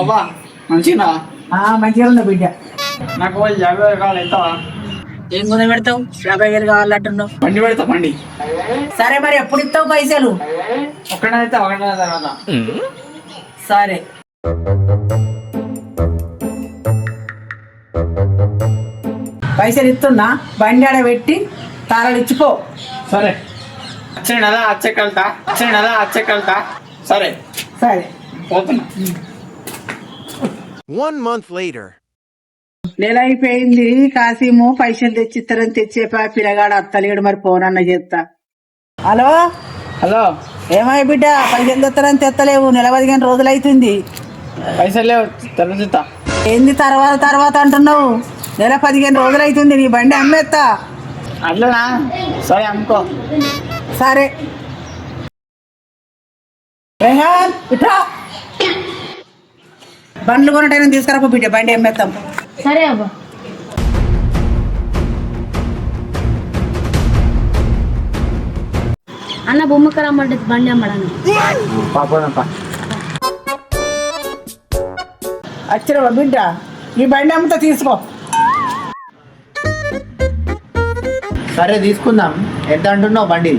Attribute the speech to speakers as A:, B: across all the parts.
A: బాబా మంచిగా
B: మంచిగా ఉందా బిడ్డ?
A: నాకు 50,000 కావాలి ఎంతవా?
B: ఏం కొని పెడతావు? 50,000 కావాలంటున్నావు.
A: బండి పెడతా బండి.
B: సరే మరి ఎప్పుడు ఇస్తావు పైసలు?
A: ఒకటే తర్వాత.
B: సరే పైసలు ఇస్తున్నా, బండి ఆడ పెట్టి తాళాలు ఇచ్చిపో.
A: సరే వచ్చేకెళ్తా. సరే
B: సరే
A: పోతున్నా.
C: 1 month later.
B: నెల అయిపోయింది. కాసిము పైసలు తెచ్చిస్తారని తెచ్చేపా పిల్లగాడు అత్తలేడు, మరి ఫోన్ చేస్తా. హలో
A: హలో,
B: ఏమై బిడ్డ, పైసలు తెస్తారని తెత్తలేవు, నెల 15 రోజులు అవుతుంది.
A: పైసలు లేవు తర్వాత.
B: ఏంది తర్వాత అంటున్నావు? నెల 15 రోజులు అవుతుంది, నీ బండి అమ్మేస్తా.
A: అట్లనా? సరే అమ్ముకో.
B: సరే రేహాన్ ఇట్రా, బండ్లు కొనటైనా తీసుకురాపో బిడ్డ, బండి అమ్మేస్తాం.
D: సరే అబ్బా. అన్న బొమ్మకు రమ్మంటే బండి అమ్మడానికి.
B: వచ్చిన బిడ్డ, ఈ బండి అమ్ముతా తీసుకో.
E: సరే తీసుకుందాం. ఎంత అంటున్నావు బండి?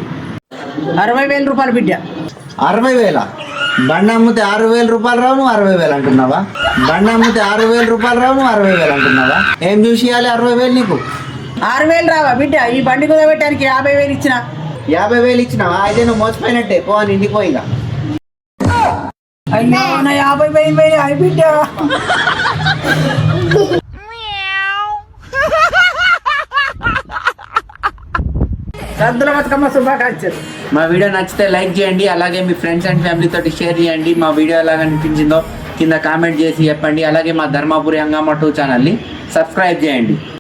B: 60,000 రూపాయలు బిడ్డ.
E: 60,000? బండి అమ్మితే 6,000 రూపాయలు రావు, నువ్వు 60,000 అంటున్నావా? బండి అమ్మితే 6,000 రూపాయలు రావు, నువ్వు 60,000 అంటున్నావా? ఏం చూసి ఇవ్వాలి 60,000 నీకు?
B: 6,000 రావా బిడ్డ? ఈ బండి కుదబెట్టడానికి 50,000 ఇచ్చిన.
E: 50,000 ఇచ్చినావా? అయితే నువ్వు మోసపోయినట్టే, పో అని ఇంటికి పోయిగా.
B: అయ్యో నా 50,000 పోయినాయి బిడ్డ. సద్దుల బతుకమ్మ శుభాకాంక్షలు.
E: మా వీడియో నచ్చితే లైక్ చేయండి, అలాగే మీ ఫ్రెండ్స్ అండ్ ఫ్యామిలీ తోటి షేర్ చేయండి. మా వీడియో ఎలా అనిపించిందో కింద కామెంట్ చేసి చెప్పండి. అలాగే మా ధర్మపురి హంగామా 2 ఛానల్ని సబ్స్క్రైబ్ చేయండి.